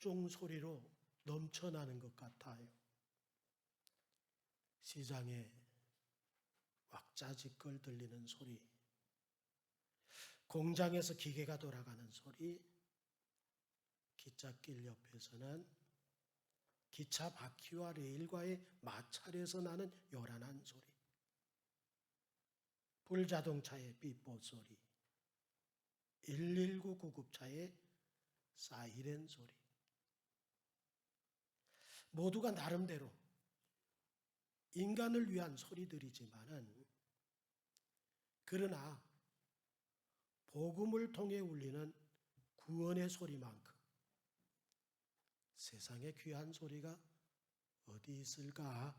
각종 소리로 넘쳐나는 것 같아요. 시장에 왁자지껄 들리는 소리, 공장에서 기계가 돌아가는 소리, 기찻길 옆에서는 기차 바퀴와 레일과의 마찰에서 나는 요란한 소리, 불자동차의 삐뽀 소리, 119 구급차의 사이렌 소리, 모두가 나름대로 인간을 위한 소리들이지만은, 그러나 복음을 통해 울리는 구원의 소리만큼 세상에 귀한 소리가 어디 있을까?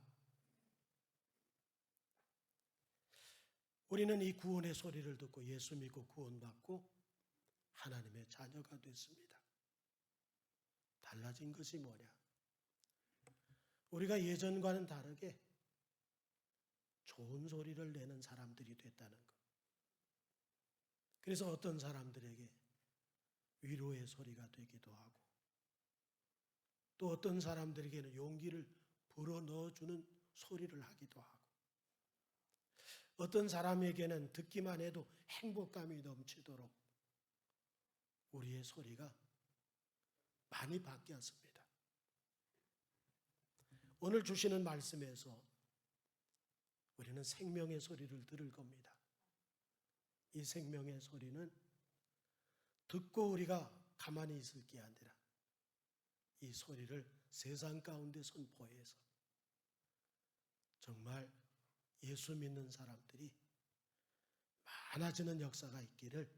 우리는 이 구원의 소리를 듣고 예수 믿고 구원받고 하나님의 자녀가 됐습니다. 달라진 것이 뭐냐? 우리가 예전과는 다르게 좋은 소리를 내는 사람들이 됐다는 것. 그래서 어떤 사람들에게 위로의 소리가 되기도 하고, 또 어떤 사람들에게는 용기를 불어넣어주는 소리를 하기도 하고, 어떤 사람에게는 듣기만 해도 행복감이 넘치도록 우리의 소리가 많이 바뀌었습니다. 오늘 주시는 말씀에서 우리는 생명의 소리를 들을 겁니다. 이 생명의 소리는 듣고 우리가 가만히 있을 게 아니라 이 소리를 세상 가운데 선포해서 정말 예수 믿는 사람들이 많아지는 역사가 있기를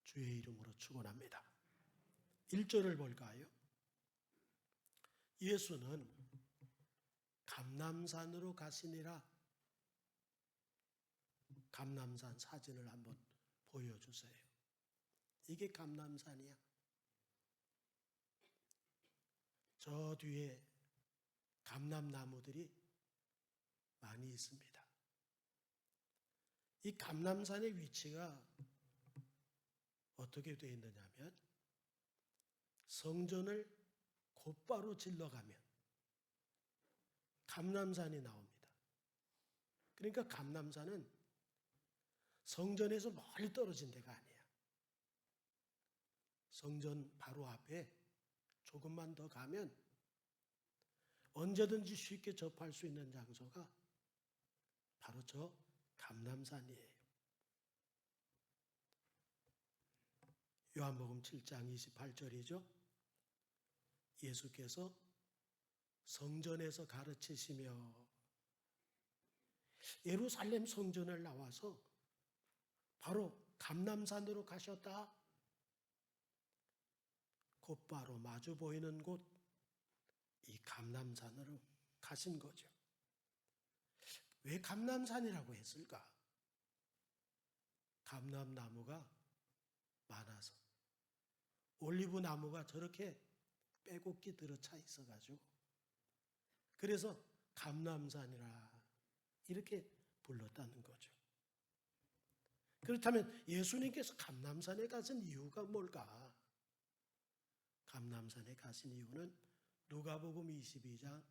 주의 이름으로 축원합니다. 1절을 볼까요? 예수는 감람산으로 가시니라. 감람산 사진을 한번 보여주세요. 이게 감람산이야. 저 뒤에 감람나무들이 많이 있습니다. 이 감람산의 위치가 어떻게 되어 있느냐면, 성전을 곧바로 질러가면 감람산이 나옵니다. 그러니까 감람산은 성전에서 멀리 떨어진 데가 아니야. 성전 바로 앞에 조금만 더 가면 언제든지 쉽게 접할 수 있는 장소가 바로 저 감람산이에요. 요한복음 7장 28절이죠. 예수께서 성전에서 가르치시며 예루살렘 성전을 나와서 바로 감람산으로 가셨다. 곧바로 마주 보이는 곳, 이 감람산으로 가신 거죠. 왜 감람산이라고 했을까? 감람나무가 많아서, 올리브 나무가 저렇게 빼곡히 들어차 있어가지고, 그래서 감람산이라 이렇게 불렀다는 거죠. 그렇다면 예수님께서 감람산에 가신 이유가 뭘까? 감람산에 가신 이유는 누가복음 22장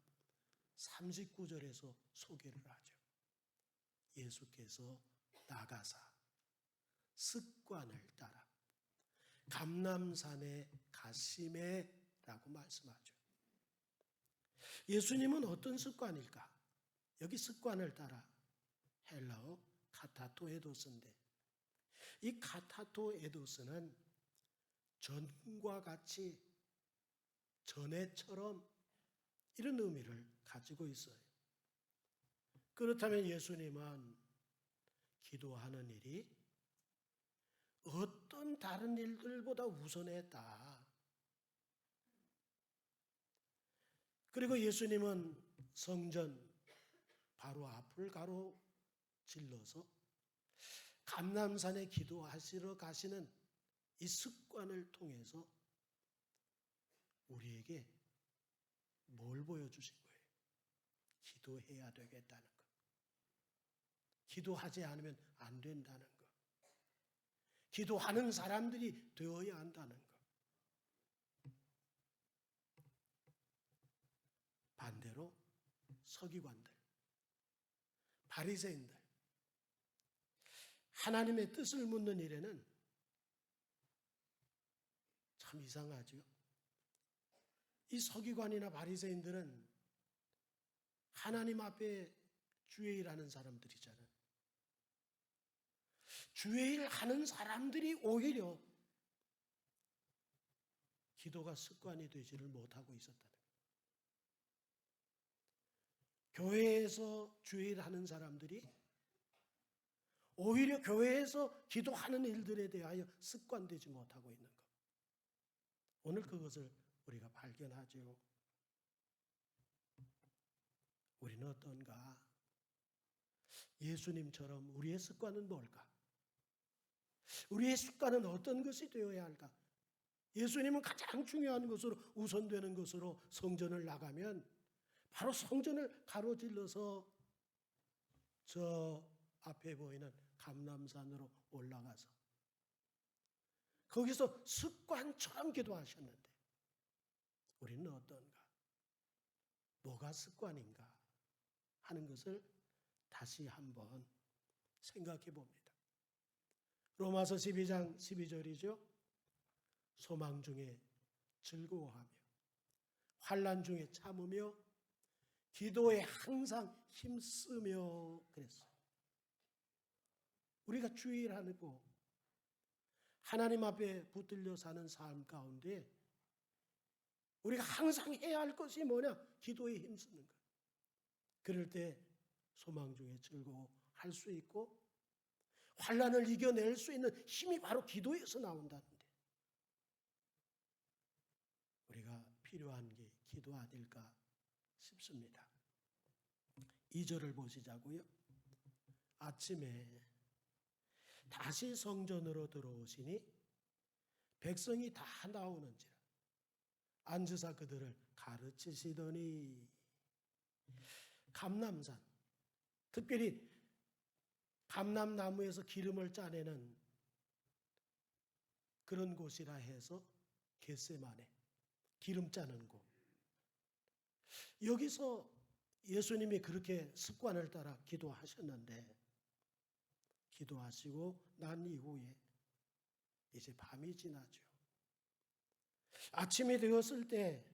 39절에서 소개를 하죠. 예수께서 나가사 습관을 따라 감람산에 가심에라고 말씀하죠. 예수님은 어떤 습관일까? 여기 습관을 따라, 헬라어 카타토에도스인데, 이 카타토에도스는 전과 같이, 전에처럼 이런 의미를 가지고 있어요. 그렇다면 예수님은 기도하는 일이 어떤 다른 일들보다 우선했다. 그리고 예수님은 성전 바로 앞을 가로질러서 감람산에 기도하시러 가시는 이 습관을 통해서 우리에게 뭘 보여주신 거예요? 기도해야 되겠다는 것. 기도하지 않으면 안 된다는 것. 기도하는 사람들이 되어야 한다는 것. 서기관들, 바리새인들, 하나님의 뜻을 묻는 일에는 참 이상하죠. 이 서기관이나 바리새인들은 하나님 앞에 주의 일하는 사람들이잖아요. 주의 일 하는 사람들이 오히려 기도가 습관이 되지를 못하고 있었다는 거예요. 교회에서 주의 일 하는 사람들이 오히려 교회에서 기도하는 일들에 대하여 습관되지 못하고 있는 것. 오늘 그것을 우리가 발견하죠. 우리는 어떤가? 예수님처럼 우리의 습관은 뭘까? 우리의 습관은 어떤 것이 되어야 할까? 예수님은 가장 중요한 것으로 우선되는 것으로 성전을 나가면 바로 성전을 가로질러서 저 앞에 보이는 감람산으로 올라가서 거기서 습관처럼 기도하셨는데 우리는 어떤가? 뭐가 습관인가? 하는 것을 다시 한번 생각해 봅니다. 로마서 12장 12절이죠. 소망 중에 즐거워하며 환난 중에 참으며 기도에 항상 힘쓰며 그랬어요. 우리가 주일하고 하나님 앞에 붙들려 사는 삶 가운데 우리가 항상 해야 할 것이 뭐냐? 기도에 힘쓰는 것. 그럴 때 소망 중에 즐거워할 수 있고 환난을 이겨낼 수 있는 힘이 바로 기도에서 나온다는데 우리가 필요한 게 기도 아닐까 싶습니다. 2절을 보시자고요. 아침에 다시 성전으로 들어오시니 백성이 다 나오는지라 앉으사 그들을 가르치시더니 감람산, 특별히 감람나무에서 기름을 짜내는 그런 곳이라 해서 겟세마네, 기름 짜는 곳. 여기서 예수님이 그렇게 습관을 따라 기도하셨는데 기도하시고 난 이후에 이제 밤이 지나죠. 아침이 되었을 때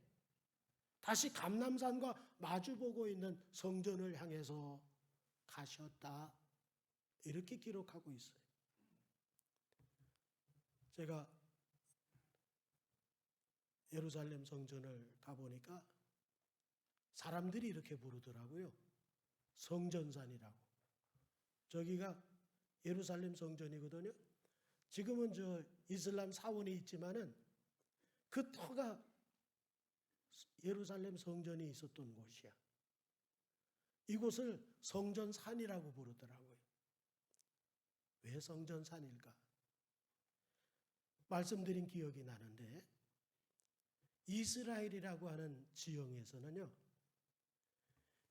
다시 감람산과 마주보고 있는 성전을 향해서 가셨다. 이렇게 기록하고 있어요. 제가 예루살렘 성전을 가보니까 사람들이 이렇게 부르더라고요. 성전산이라고. 저기가 예루살렘 성전이거든요. 지금은 저 이슬람 사원이 있지만은 그 터가 예루살렘 성전이 있었던 곳이야. 이곳을 성전산이라고 부르더라고요. 왜 성전산일까? 말씀드린 기억이 나는데 이스라엘이라고 하는 지형에서는요.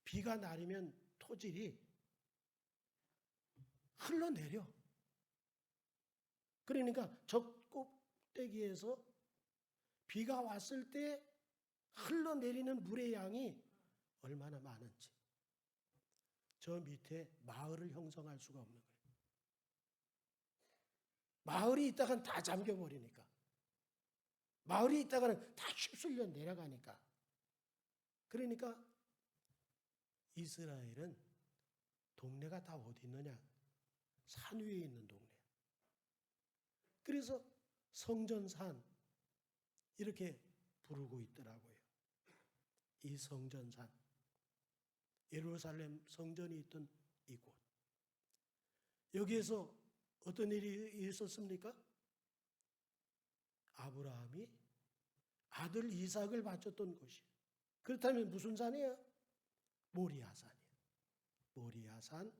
비가 내리면 토질이 흘러내려. 그러니까 저 꼭대기에서 비가 왔을 때 흘러내리는 물의 양이 얼마나 많은지 저 밑에 마을을 형성할 수가 없는 거예요. 마을이 있다간 다 잠겨버리니까. 마을이 있다가는 다 휩쓸려 내려가니까. 그러니까 이스라엘은 동네가 다 어디 있느냐? 산 위에 있는 동네. 그래서 성전산 이렇게 부르고 있더라고요. 이 성전산, 예루살렘 성전이 있던 이곳. 여기에서 어떤 일이 있었습니까? 아브라함이 아들 이삭을 바쳤던 곳이에요. 그렇다면 무슨 산이에요? 모리아산이에요. 모리아산,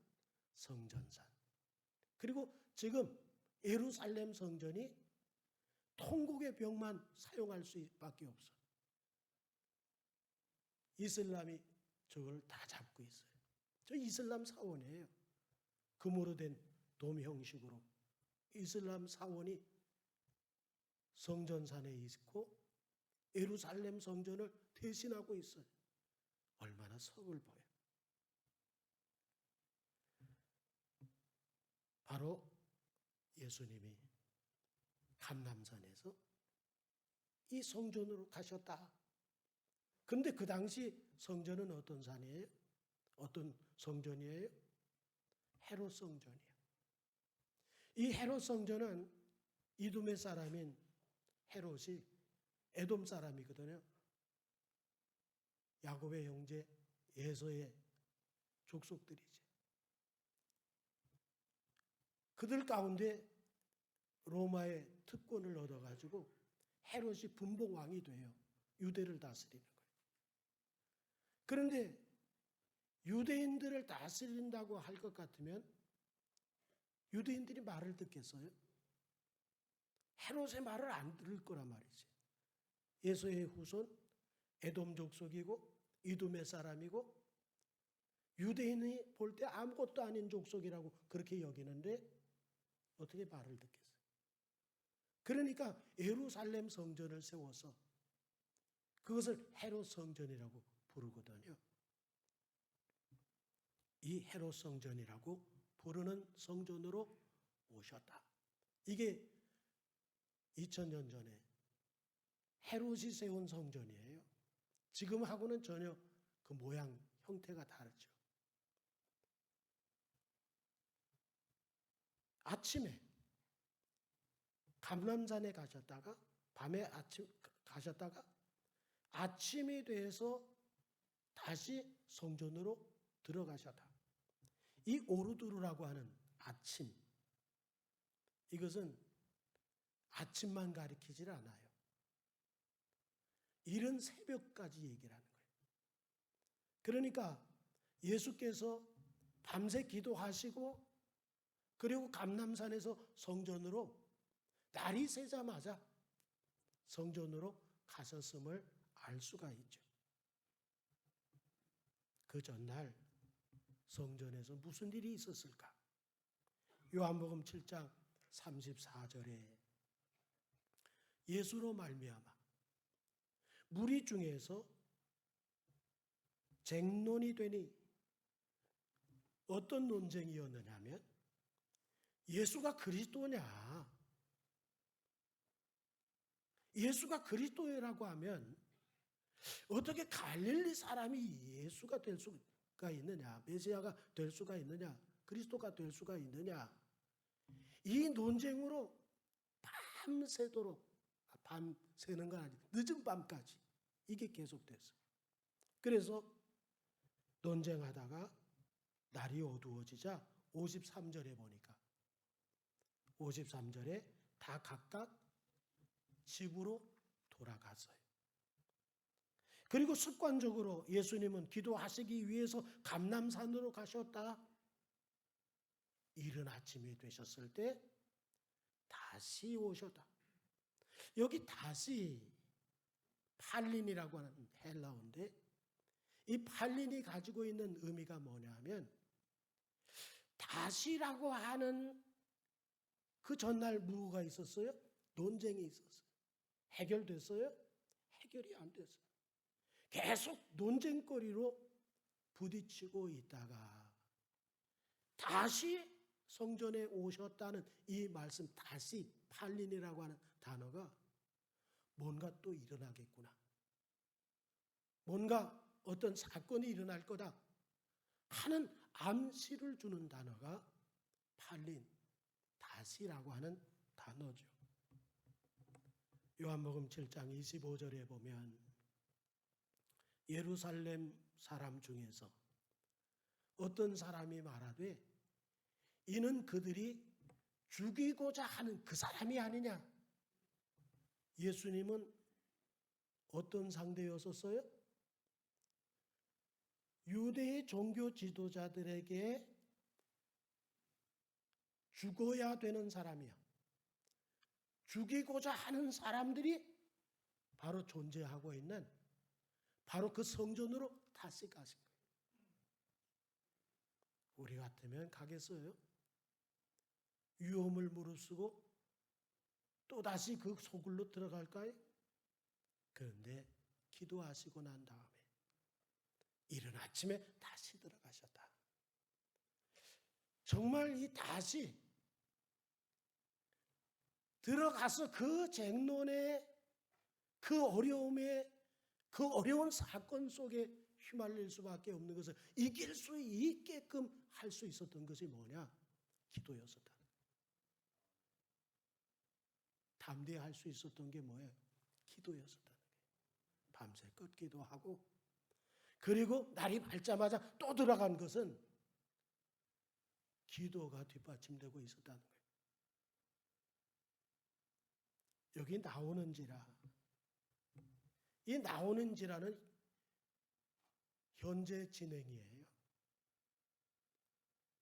성전산. 그리고 지금 예루살렘 성전이 통곡의 벽만 사용할 수밖에 없어요. 이슬람이 저걸 다 잡고 있어요. 저 이슬람 사원이에요. 금으로 된 돔 형식으로 이슬람 사원이 성전산에 있고 예루살렘 성전을 대신하고 있어요. 얼마나 서글퍼요. 바로 예수님이 감람산에서 이 성전으로 가셨다. 그런데 그 당시 성전은 어떤 산이에요? 어떤 성전이에요? 헤롯 성전이에요. 이 헤롯 성전은 이둠의 사람인 헤롯이 에돔 사람이거든요. 야곱의 형제 에서의 족속들이지. 그들 가운데 로마의 특권을 얻어가지고 헤롯이 분봉왕이 돼요. 유대를 다스리는 거예요. 그런데 유대인들을 다스린다고 할 것 같으면 유대인들이 말을 듣겠어요? 헤롯의 말을 안 들을 거란 말이지. 에서의 후손, 에돔 족속이고 이둠의 사람이고 유대인이 볼 때 아무것도 아닌 족속이라고 그렇게 여기는데 어떻게 말을 듣겠어요? 그러니까 예루살렘 성전을 세워서 그것을 헤롯 성전이라고 부르거든요. 이 헤롯 성전이라고 부르는 성전으로 오셨다. 이게 2000년 전에 헤롯이 세운 성전이에요. 지금하고는 전혀 그 모양, 형태가 다르죠. 아침에 감람산에 가셨다가 밤에 가셨다가 아침이 돼서 다시 성전으로 들어가셨다. 이 오르두르라고 하는 아침, 이것은 아침만 가리키질 않아요. 이른 새벽까지 얘기를 하는 거예요. 그러니까 예수께서 밤새 기도하시고 그리고 감람산에서 성전으로 날이 새자마자 성전으로 가셨음을 알 수가 있죠. 그 전날 성전에서 무슨 일이 있었을까? 요한복음 7장 34절에 예수로 말미암아 무리 중에서 쟁론이 되니 어떤 논쟁이었느냐 하면 예수가 그리스도냐? 예수가 그리스도라고 하면 어떻게 갈릴리 사람이 예수가 될 수가 있느냐? 메시아가 될 수가 있느냐? 그리스도가 될 수가 있느냐? 이 논쟁으로 밤새도록, 밤새는 건 아니고 늦은 밤까지 이게 계속됐어요. 그래서 논쟁하다가 날이 어두워지자 53절에 보니까 53절에 다 각각 집으로 돌아갔어요. 그리고 습관적으로 예수님은 기도하시기 위해서 감람산으로 가셨다. 이른 아침이 되셨을 때 다시 오셨다. 여기 다시 팔린이라고 하는 헬라어인데 이 팔린이 가지고 있는 의미가 뭐냐면 다시라고 하는 그 전날 뭐가 있었어요? 논쟁이 있었어요. 해결됐어요? 해결이 안 됐어요. 계속 논쟁거리로 부딪히고 있다가 다시 성전에 오셨다는 이 말씀, 다시 팔린이라고 하는 단어가 뭔가 또 일어나겠구나. 뭔가 어떤 사건이 일어날 거다 하는 암시를 주는 단어가 팔린, 다시라고 하는 단어죠. 요한복음 7장 25절에 보면 예루살렘 사람 중에서 어떤 사람이 말하되 이는 그들이 죽이고자 하는 그 사람이 아니냐. 예수님은 어떤 상대였었어요? 유대의 종교 지도자들에게 죽어야 되는 사람이야. 죽이고자 하는 사람들이 바로 존재하고 있는 바로 그 성전으로 다시 가신 거예요. 우리 같으면 가겠어요? 위험을 무릅쓰고 또다시 그 소굴로 들어갈까요? 그런데 기도하시고 난 다음에 이른 아침에 다시 들어가셨다. 정말 이 다시 들어가서 그 쟁론에, 그 어려움에, 그 어려운 사건 속에 휘말릴 수밖에 없는 것을 이길 수 있게끔 할 수 있었던 것이 뭐냐? 기도였었다. 담대할 수 있었던 게 뭐예요? 기도였었다는 거예요. 밤새껏 기도하고, 그리고 날이 밝자마자 또 들어간 것은 기도가 뒷받침되고 있었다는 거예요. 여기 나오는지라, 이 나오는지라는 현재 진행이에요.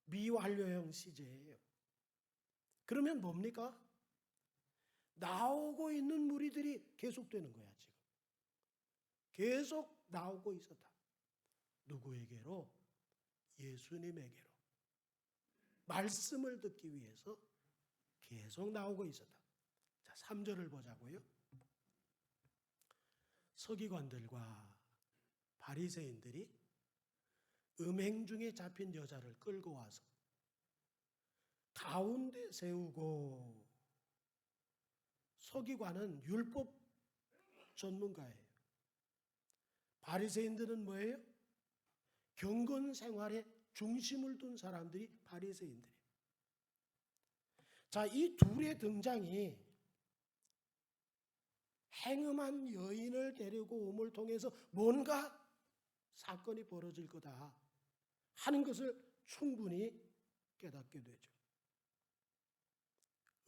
미완료형 시제예요. 그러면 뭡니까? 나오고 있는 무리들이 계속되는 거야, 지금. 계속 나오고 있었다. 누구에게로? 예수님에게로. 말씀을 듣기 위해서 계속 나오고 있었다. 자, 3절을 보자고요. 서기관들과 바리새인들이 음행 중에 잡힌 여자를 끌고 와서 가운데 세우고, 서기관은 율법 전문가예요. 바리새인들은 뭐예요? 경건 생활에 중심을 둔 사람들이 바리새인들이에요. 자, 이 둘의 등장이 행음한 여인을 데리고 옴을 통해서 뭔가 사건이 벌어질 거다 하는 것을 충분히 깨닫게 되죠.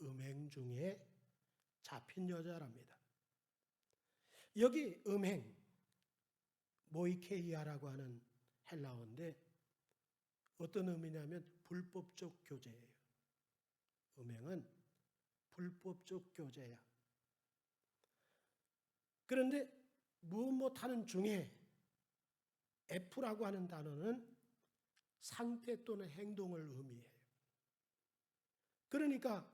음행 중에 잡힌 여자랍니다. 여기 음행, 모이케이아라고 하는 헬라어인데 어떤 의미냐면 불법적 교제예요. 음행은 불법적 교제야. 그런데 무엇하는 중에 F라고 하는 단어는 상태 또는 행동을 의미해요. 그러니까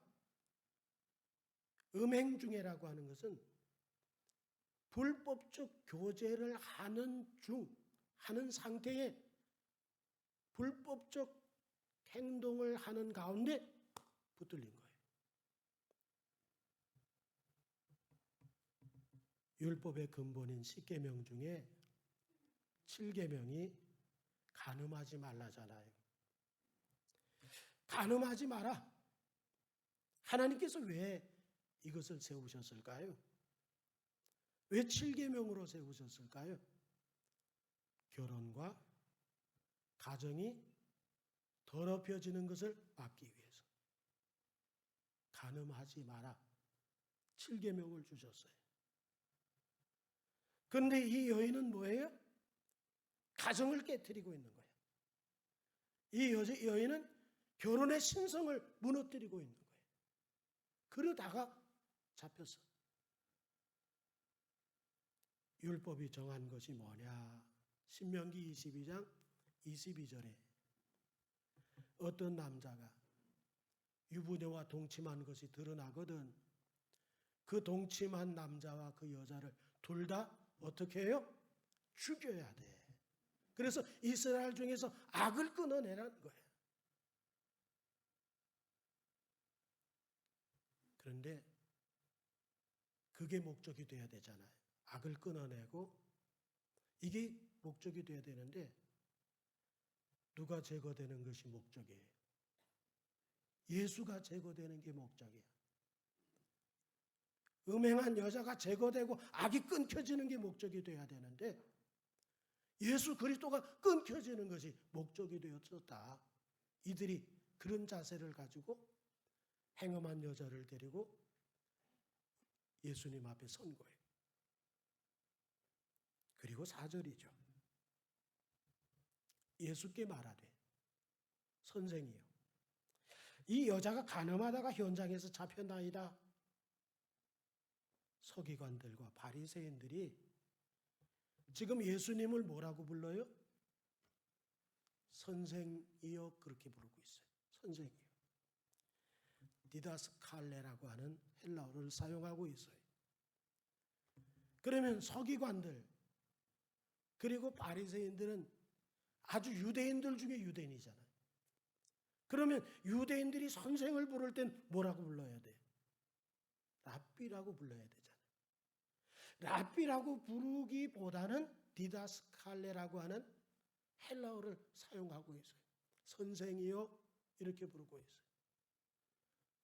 음행 중에라고 하는 것은 불법적 교제를 하는 상태에 불법적 행동을 하는 가운데 붙들린 거예요. 율법의 근본인 10계명 중에 7계명이 간음하지 말라잖아요. 간음하지 마라. 하나님께서 왜 이것을 세우셨을까요? 왜 7계명으로 세우셨을까요? 결혼과 가정이 더럽혀지는 것을 막기 위해서. 간음하지 마라. 7계명을 주셨어요. 그런데 이 여인은 뭐예요? 가정을 깨트리고 있는 거예요. 이 여인은 결혼의 신성을 무너뜨리고 있는 거예요. 그러다가 잡혔어. 율법이 정한 것이 뭐냐? 신명기 22장 22절에 어떤 남자가 유부녀와 동침한 것이 드러나거든 그 동침한 남자와 그 여자를 둘 다 어떻게 해요? 죽여야 돼. 그래서 이스라엘 중에서 악을 끊어내라는 거예요. 그런데 그게 목적이 돼야 되잖아요. 악을 끊어내고 이게 목적이 돼야 되는데 누가 제거되는 것이 목적이에요? 예수가 제거되는 게 목적이야. 음행한 여자가 제거되고 악이 끊겨지는 게 목적이 돼야 되는데 예수 그리스도가 끊겨지는 것이 목적이 되었었다. 이들이 그런 자세를 가지고 행음한 여자를 데리고 예수님 앞에 선 거예요. 그리고 4절이죠. 예수께 말하되 선생이요 이 여자가 간음하다가 현장에서 잡혔나이다. 서기관들과 바리새인들이 지금 예수님을 뭐라고 불러요? 선생이요 그렇게 부르고 있어요. 선생이요. 디다스칼레라고 하는 헬라어를 사용하고 있어요. 그러면 서기관들 그리고 바리새인들은 아주 유대인들 중에 유대인이잖아요. 그러면 유대인들이 선생을 부를 땐 뭐라고 불러야 돼? 랍비라고 불러야 되잖아요. 랍비라고 부르기보다는 디다스칼레라고 하는 헬라어를 사용하고 있어요. 선생이요 이렇게 부르고 있어요.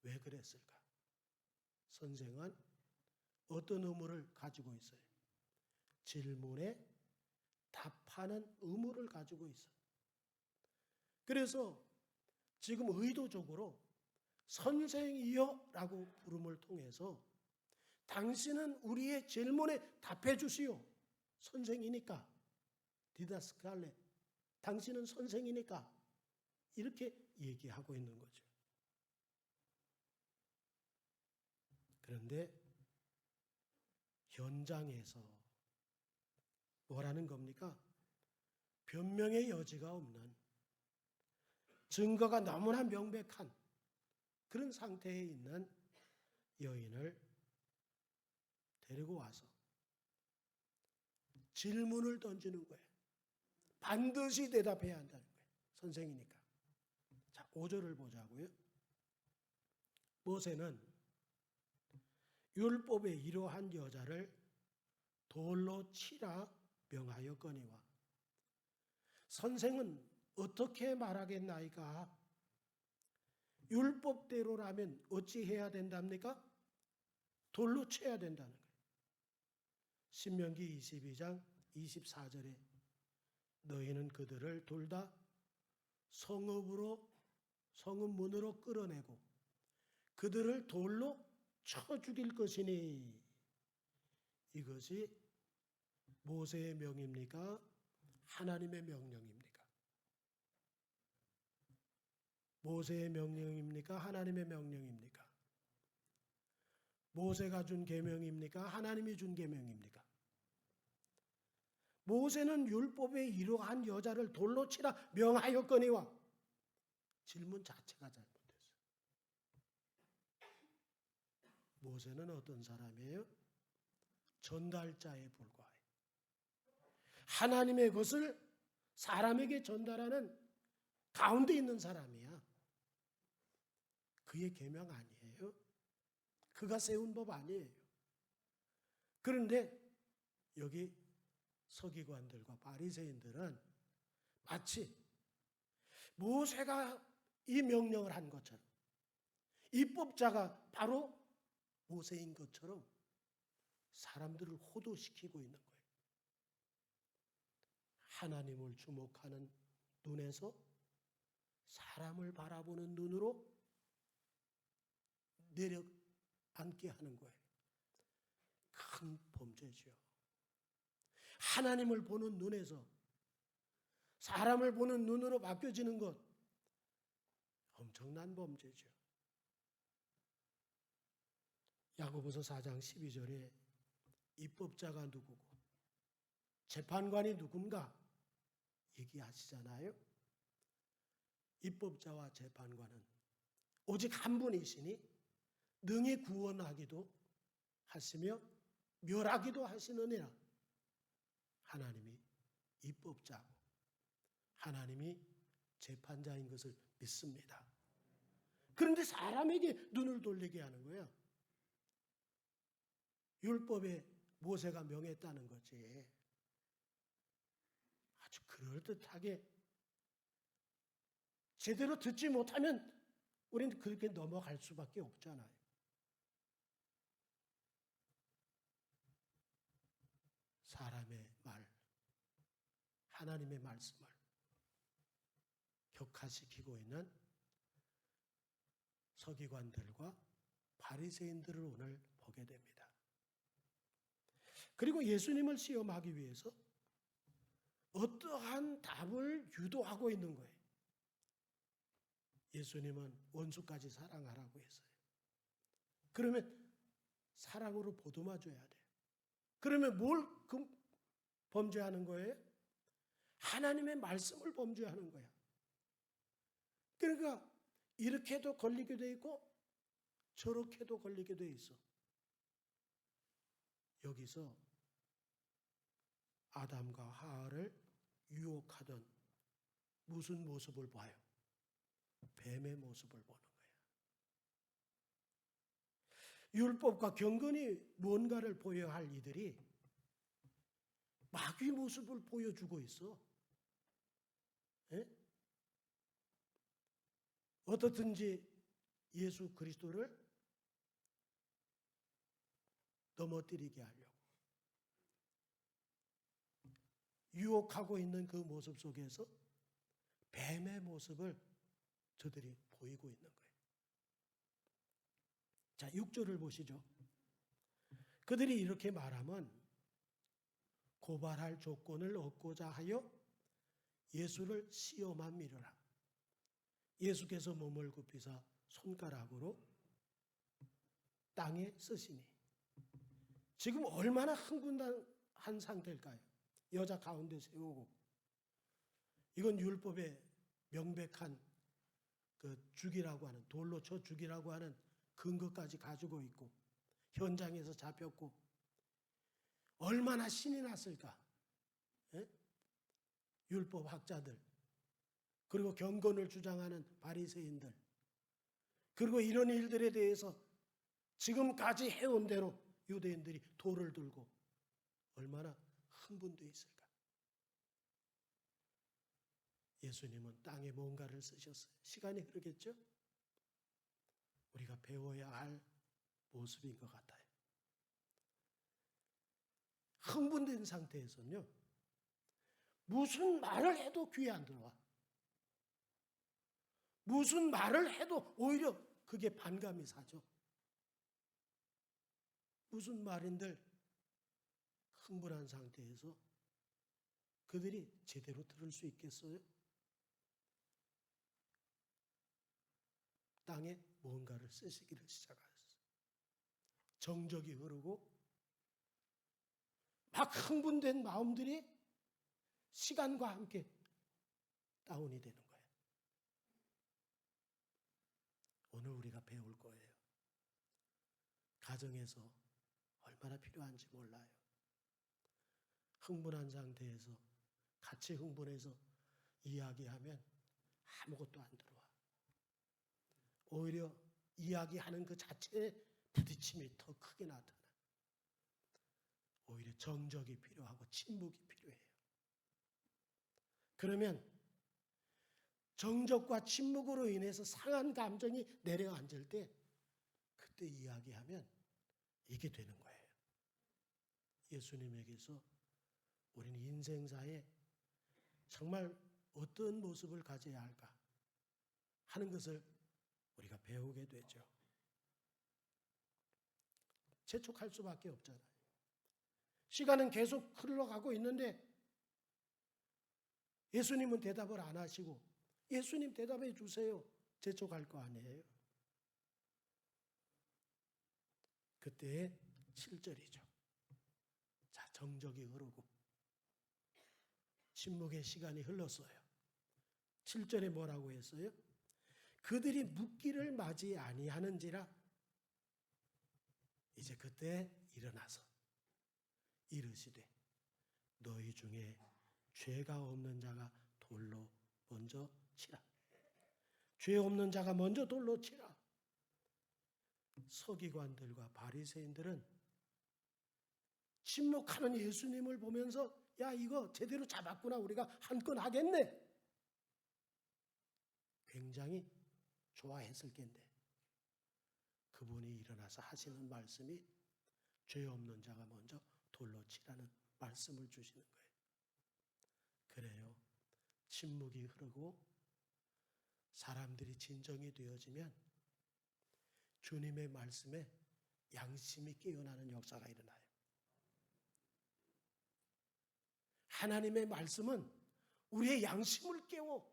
왜 그랬을까? 선생은 어떤 의무를 가지고 있어요? 질문에 답하는 의무를 가지고 있어요. 그래서 지금 의도적으로 선생이여라고 부름을 통해서 당신은 우리의 질문에 답해 주시오. 선생이니까. 디다스칼레. 당신은 선생이니까. 이렇게 얘기하고 있는 거죠. 그런데 현장에서 뭐라는 겁니까? 변명의 여지가 없는, 증거가 너무나 명백한 그런 상태에 있는 여인을 데리고 와서 질문을 던지는 거예요. 반드시 대답해야 한다는 거예요. 선생이니까. 자, 5절을 보자고요. 모세는 율법에 이러한 여자를 돌로 치라 명하였거니와 선생은 어떻게 말하겠나이까? 율법대로라면 어찌해야 된답니까? 돌로 쳐야 된다는 거예요. 신명기 22장 24절에 너희는 그들을 둘 다 성읍 문으로 끌어내고 그들을 돌로 쳐 죽일 것이니 이것이 모세의 명입니까? 하나님의 명령입니까? 모세의 명령입니까? 하나님의 명령입니까? 모세가 준 계명입니까? 하나님이 준 계명입니까? 모세는 율법에 이러한 여자를 돌로 치라 명하였거니와 질문 자체가 잘못됐어요. 모세는 어떤 사람이에요? 전달자에 불과해요. 하나님의 것을 사람에게 전달하는 가운데 있는 사람이야. 그의 계명 아니에요. 그가 세운 법 아니에요. 그런데 여기 서기관들과 바리새인들은 마치 모세가 이 명령을 한 것처럼 입법자가 바로 모세인 것처럼 사람들을 호도시키고 있는 거예요. 하나님을 주목하는 눈에서 사람을 바라보는 눈으로 내려앉게 하는 거예요. 큰 범죄죠. 하나님을 보는 눈에서 사람을 보는 눈으로 바뀌어지는 것 엄청난 범죄죠. 야고보서 4장 12절에 입법자가 누구고 재판관이 누군가 얘기하시잖아요. 입법자와 재판관은 오직 한 분이시니 능히 구원하기도 하시며 멸하기도 하시느니라. 하나님이 입법자고 하나님이 재판자인 것을 믿습니다. 그런데 사람에게 눈을 돌리게 하는 거예요. 율법에 모세가 명했다는 거지. 아주 그럴듯하게 제대로 듣지 못하면 우리는 그렇게 넘어갈 수밖에 없잖아요. 사람의 말, 하나님의 말씀을 격화시키고 있는 서기관들과 바리새인들을 오늘 보게 됩니다. 그리고 예수님을 시험하기 위해서 어떠한 답을 유도하고 있는 거예요. 예수님은 원수까지 사랑하라고 했어요. 그러면 사랑으로 보듬어줘야 돼요. 그러면 뭘 범죄하는 거예요? 하나님의 말씀을 범죄하는 거야. 그러니까 이렇게도 걸리게 돼 있고 저렇게도 걸리게 돼 있어. 여기서 아담과 하와를 유혹하던 무슨 모습을 봐요? 뱀의 모습을 보는 거예요. 율법과 경건이 뭔가를 보여야 할 이들이 마귀 모습을 보여주고 있어. 예? 어떻든지 예수 그리스도를 넘어뜨리게 하려고 유혹하고 있는 그 모습 속에서 뱀의 모습을 저들이 보이고 있는 거예요. 자, 6절을 보시죠. 그들이 이렇게 말하면 고발할 조건을 얻고자 하여 예수를 시험한 미르라. 예수께서 몸을 굽히사 손가락으로 땅에 쓰시니. 지금 얼마나 흥분한 상태일까요? 여자 가운데 세우고. 이건 율법의 명백한 그 죽이라고 하는, 돌로 쳐 죽이라고 하는 근거까지 가지고 있고 현장에서 잡혔고 얼마나 신이 났을까? 예? 율법 학자들, 그리고 경건을 주장하는 바리새인들, 그리고 이런 일들에 대해서 지금까지 해온 대로 유대인들이 돌을 들고 얼마나 흥분되어 있을까? 예수님은 땅에 뭔가를 쓰셨어요. 시간이 흐르겠죠? 우리가 배워야 할 모습인 것 같아요. 흥분된 상태에서는요, 무슨 말을 해도 귀에 안 들어와. 무슨 말을 해도 오히려 그게 반감이 사죠. 무슨 말인들 흥분한 상태에서 그들이 제대로 들을 수 있겠어요? 땅에 뭔가를 쓰시기를 시작하셨어요. 정적이 흐르고 막 흥분된 마음들이 시간과 함께 다운이 되는 거예요. 오늘 우리가 배울 거예요. 가정에서 얼마나 필요한지 몰라요. 흥분한 상태에서 같이 흥분해서 이야기하면 아무것도 안 들어와. 오히려 이야기하는 그 자체에 부딪힘이 더 크게 나타나. 오히려 정적이 필요하고 침묵이 필요해요. 그러면 정적과 침묵으로 인해서 상한 감정이 내려앉을 때 그때 이야기하면 이게 되는 거예요. 예수님에게서 우리는 인생사에 정말 어떤 모습을 가져야 할까 하는 것을 우리가 배우게 되죠. 재촉할 수밖에 없잖아요. 시간은 계속 흘러가고 있는데 예수님은 대답을 안 하시고 예수님 대답해 주세요. 재촉할 거 아니에요. 그때 7절이죠. 자, 정적이 흐르고 침묵의 시간이 흘렀어요. 7절에 뭐라고 했어요? 그들이 묻기를 맞이 아니하는지라. 이제 그때 일어나서 이르시되 너희 중에 죄가 없는 자가 돌로 먼저 치라. 죄 없는 자가 먼저 돌로 치라. 서기관들과 바리새인들은 침묵하는 예수님을 보면서 야, 이거 제대로 잡았구나, 우리가 한 건 하겠네, 굉장히 좋아했을 텐데 그분이 일어나서 하시는 말씀이 죄 없는 자가 먼저 돌로 치라는 말씀을 주시는 거예요. 그래요. 침묵이 흐르고 사람들이 진정이 되어지면 주님의 말씀에 양심이 깨어나는 역사가 일어나요. 하나님의 말씀은 우리의 양심을 깨워.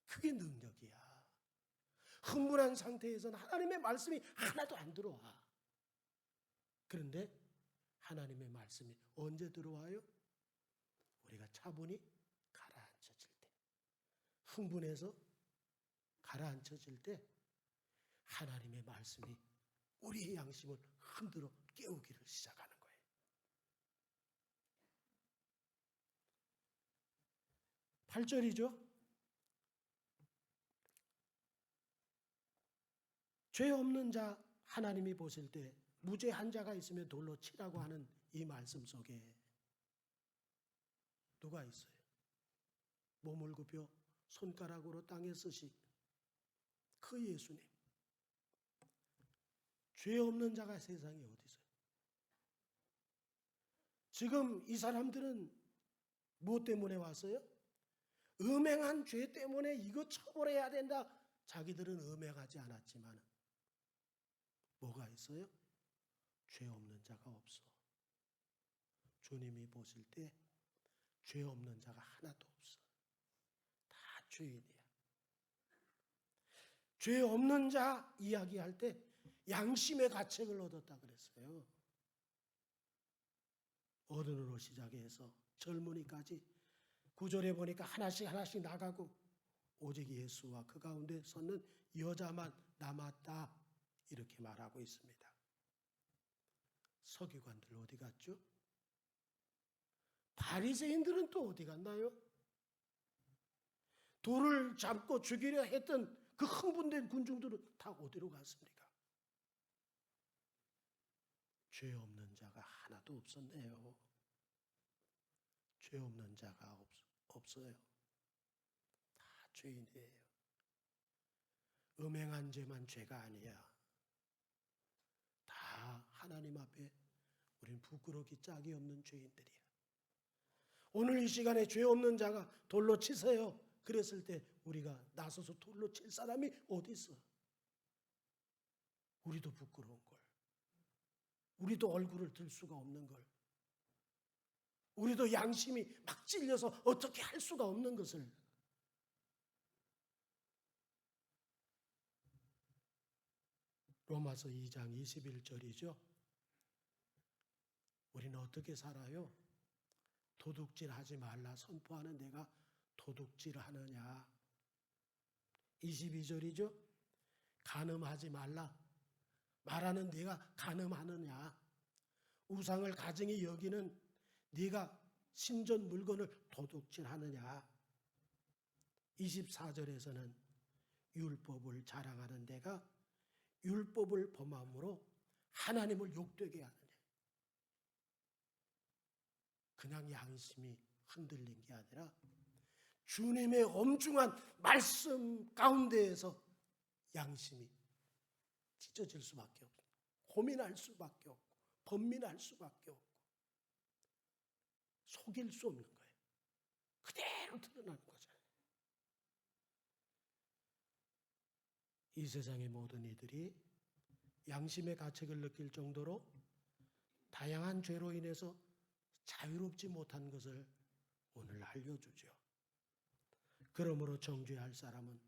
그게 능력이야. 흥분한 상태에서는 하나님의 말씀이 하나도 안 들어와. 그런데 하나님의 말씀이 언제 들어와요? 우리가 차분히 가라앉혀질 때, 흥분해서 가라앉혀질 때 하나님의 말씀이 우리의 양심을 흔들어 깨우기를 시작하는 거예요. 팔 절이죠. 죄 없는 자 하나님이 보실 때 무죄한 자가 있으면 돌로 치라고 하는 이 말씀 속에 누가 있어요? 몸을 굽혀 손가락으로 땅에 쓰시 그 예수님. 죄 없는 자가 세상에 어디 있어요? 지금 이 사람들은 무엇 때문에 왔어요? 음행한 죄 때문에 이거 처벌해야 된다. 자기들은 음행하지 않았지만 뭐가 있어요? 죄 없는 자가 없어. 주님이 보실 때 죄 없는 자가 하나도 없어. 다 죄인이야. 죄 없는 자 이야기할 때 양심의 가책을 얻었다 그랬어요. 어른으로 시작해서 젊은이까지 9절에 보니까 하나씩 나가고 오직 예수와 그 가운데 서는 여자만 남았다 이렇게 말하고 있습니다. 서기관들 어디 갔죠? 바리새인들은 또 어디 갔나요? 돌을 잡고 죽이려 했던 그 흥분된 군중들은 다 어디로 갔습니까? 죄 없는 자가 하나도 없었네요. 죄 없는 자가 없어요. 다 죄인이에요. 음행한 죄만 죄가 아니야. 다 하나님 앞에 우린 부끄럽기 짝이 없는 죄인들이야. 오늘 이 시간에 죄 없는 자가 돌로 치세요. 그랬을 때 우리가 나서서 돌로 칠 사람이 어디 있어? 우리도 부끄러운 걸. 우리도 얼굴을 들 수가 없는 걸. 우리도 양심이 막 찔려서 어떻게 할 수가 없는 것을. 로마서 2장 21절이죠. 우리는 어떻게 살아요? 도둑질 하지 말라 선포하는 내가 도둑질 하느냐. 22절이죠. 간음하지 말라 말하는 네가 간음하느냐. 우상을 가증히 여기는 네가 신전 물건을 도둑질하느냐. 24절에서는 율법을 자랑하는 데가 율법을 범함으로 하나님을 욕되게 하느냐. 그냥 양심이 흔들린 게 아니라 주님의 엄중한 말씀 가운데에서 양심이 찢어질 수밖에 없고 고민할 수밖에 없고 번민할 수밖에 없고 속일 수 없는 거예요. 그대로 드러나는 거잖아요. 이 세상의 모든 이들이 양심의 가책을 느낄 정도로 다양한 죄로 인해서 자유롭지 못한 것을 오늘 알려주죠. 그러므로 정죄할 사람은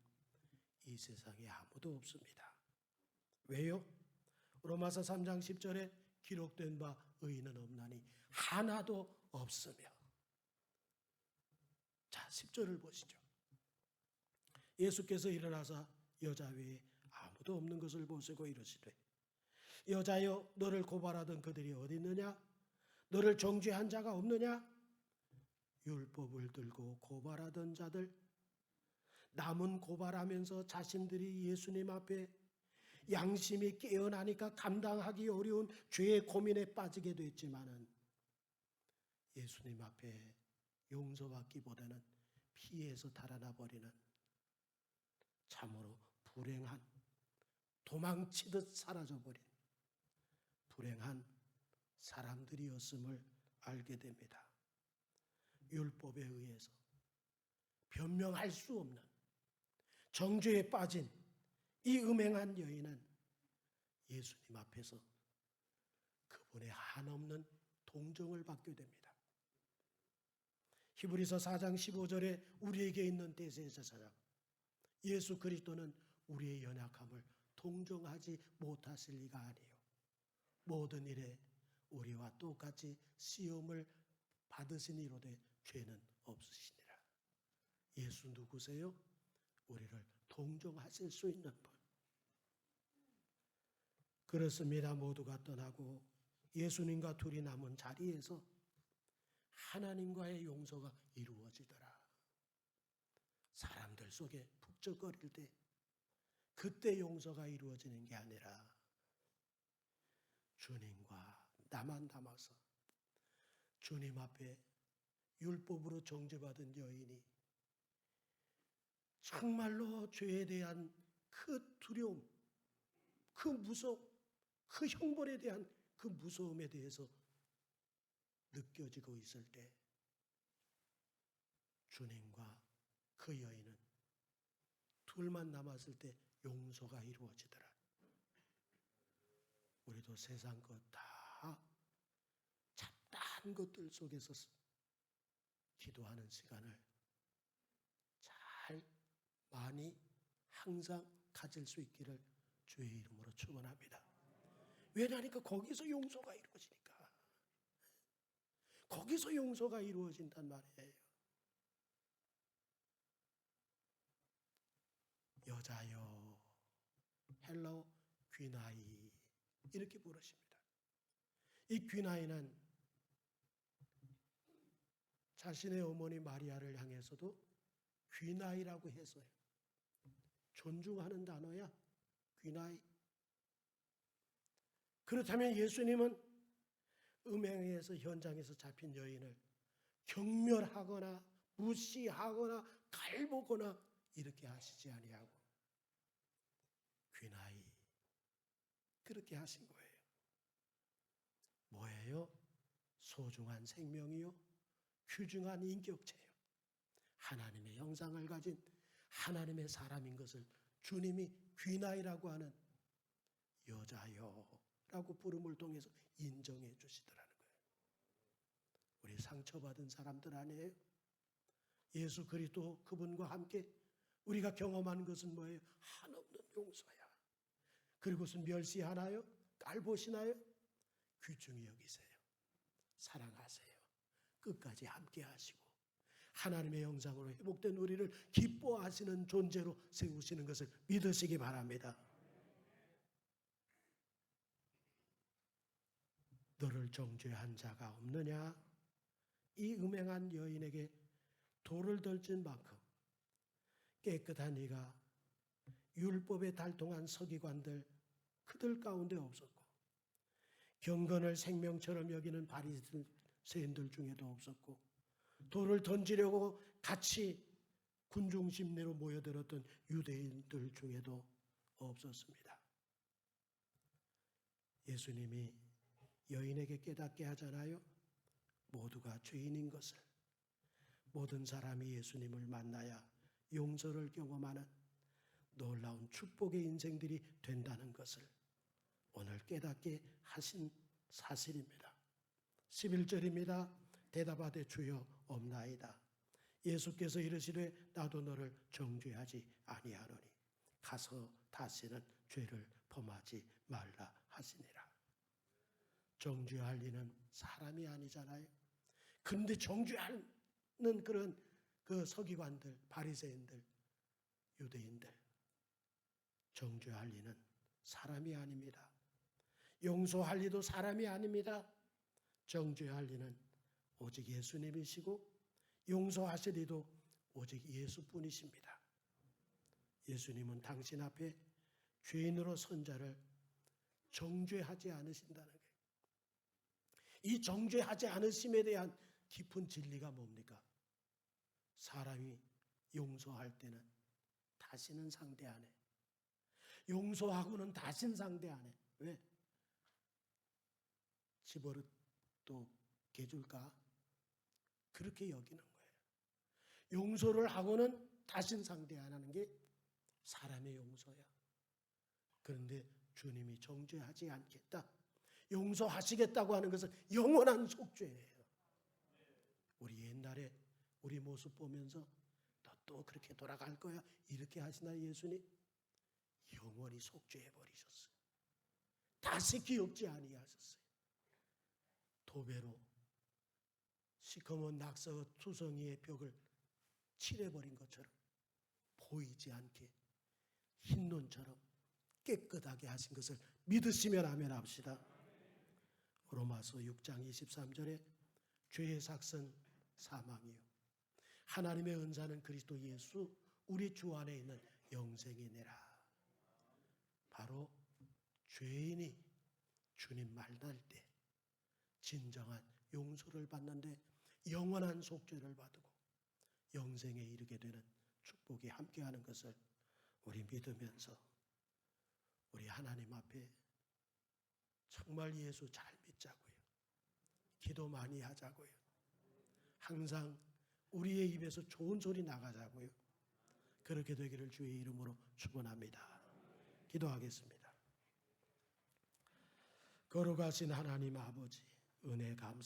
이 세상에 아무도 없습니다. 왜요? 로마서 3장 10절에 기록된 바 의인은 없나니 하나도 없으며. 자, 10절을 보시죠. 예수께서 일어나사 여자 외에 아무도 없는 것을 보시고 이르시되 여자여 너를 고발하던 그들이 어디 있느냐? 너를 정죄한 자가 없느냐? 율법을 들고 고발하던 자들 남은 고발하면서 자신들이 예수님 앞에 양심이 깨어나니까 감당하기 어려운 죄의 고민에 빠지게 됐지만은 예수님 앞에 용서받기보다는 피해서 달아나 버리는 참으로 불행한 도망치듯 사라져버린 불행한 사람들이었음을 알게 됩니다. 율법에 의해서 변명할 수 없는 정죄에 빠진 이 음행한 여인은 예수님 앞에서 그분의 한없는 동정을 받게 됩니다. 히브리서 4장 15절에 우리에게 있는 대제사장 예수 그리스도는 우리의 연약함을 동정하지 못하실 리가 아니요 모든 일에 우리와 똑같이 시험을 받으시니로되 죄는 없으시니라. 예수 누구세요? 우리를 동정하실 수 있는 분. 그렇습니다. 모두가 떠나고 예수님과 둘이 남은 자리에서 하나님과의 용서가 이루어지더라. 사람들 속에 북적거릴 때 그때 용서가 이루어지는 게 아니라 주님과 나만 남아서 주님 앞에 율법으로 정죄받은 여인이 정말로 죄에 대한 그 두려움, 그 무서움, 그 형벌에 대한 그 무서움에 대해서 느껴지고 있을 때 주님과 그 여인은 둘만 남았을 때 용서가 이루어지더라. 우리도 세상 것 다 잡다한 것들 속에서 기도하는 시간을 잘 많이 항상 가질 수 있기를 주의 이름으로 축원합니다. 왜냐하니까 거기서 용서가 이루어지니까. 거기서 용서가 이루어진단 말이에요. 여자여, 헬라어 귀나이 이렇게 부르십니다. 이 귀나이는 자신의 어머니 마리아를 향해서도 귀나이라고 했어요. 존중하는 단어야, 귀나이. 그렇다면 예수님은 음행에서 현장에서 잡힌 여인을 경멸하거나 무시하거나 갈보거나 이렇게 하시지 아니하고 귀나이 그렇게 하신 거예요. 뭐예요? 소중한 생명이요, 귀중한 인격체요, 하나님의 형상을 가진 하나님의 사람인 것을 주님이 귀나이라고 하는 여자여라고 부름을 통해서 인정해 주시더라는 거예요. 우리 상처받은 사람들 아니에요? 예수 그리스도 그분과 함께 우리가 경험한 것은 뭐예요? 한없는 용서야. 그리고선 멸시하나요? 깔보시나요? 귀중히 여기세요. 사랑하세요. 끝까지 함께 하시고 하나님의 형상으로 회복된 우리를 기뻐하시는 존재로 세우시는 것을 믿으시기 바랍니다. 너를 정죄한 자가 없느냐? 이 음행한 여인에게 돌을 던진 만큼 깨끗한 이가 율법에 달동한 서기관들 그들 가운데 없었고 경건을 생명처럼 여기는 바리새인들 중에도 없었고 돌을 던지려고 같이 군중심리로 모여들었던 유대인들 중에도 없었습니다. 예수님이 여인에게 깨닫게 하잖아요. 모두가 죄인인 것을, 모든 사람이 예수님을 만나야 용서를 경험하는 놀라운 축복의 인생들이 된다는 것을 오늘 깨닫게 하신 사실입니다. 11절입니다. 대답하되 주여 없나이다. 예수께서 이르시되 나도 너를 정죄하지 아니하노니 가서 다시는 죄를 범하지 말라 하시니라. 정죄할 리는 사람이 아니잖아요. 그런데 정죄하는 그런 그 서기관들, 바리새인들, 유대인들 정죄할 리는 사람이 아닙니다. 용서할 리도 사람이 아닙니다. 정죄할 리는 오직 예수님이시고 용서하실 리도 오직 예수뿐이십니다. 예수님은 당신 앞에 죄인으로 선 자를 정죄하지 않으신다는 거예요. 이 정죄하지 않으심에 대한 깊은 진리가 뭡니까? 사람이 용서할 때는 다시는 상대 안 해. 용서하고는 다시는 상대 안 해. 왜? 집어릇도 개줄까? 그렇게 여기는 거예요. 용서를 하고는 다시는 상대 안 하는 게 사람의 용서야. 그런데 주님이 정죄하지 않겠다, 용서하시겠다고 하는 것은 영원한 속죄예요. 우리 옛날에 우리 모습 보면서 너 또 그렇게 돌아갈 거야 이렇게 하시나 예수님? 영원히 속죄해 버리셨어요. 다시 기억지 아니하셨어요. 도배로 시커먼 낙서 투성이의 벽을 칠해버린 것처럼 보이지 않게 흰 눈처럼 깨끗하게 하신 것을 믿으시면 아멘 합시다. 로마서 6장 23절에 죄의 삭은 사망이요 하나님의 은사는 그리스도 예수 우리 주 안에 있는 영생이니라. 바로 죄인이 주님 만날 때 진정한 용서를 받는데 영원한 속죄를 받고 영생에 이르게 되는 축복이 함께하는 것을 우리 믿으면서 우리 하나님 앞에 정말 예수 잘 믿자고요. 기도 많이 하자고요. 항상 우리의 입에서 좋은 소리 나가자고요. 그렇게 되기를 주의 이름으로 축원합니다. 기도하겠습니다. 거룩하신 하나님 아버지, 은혜 감사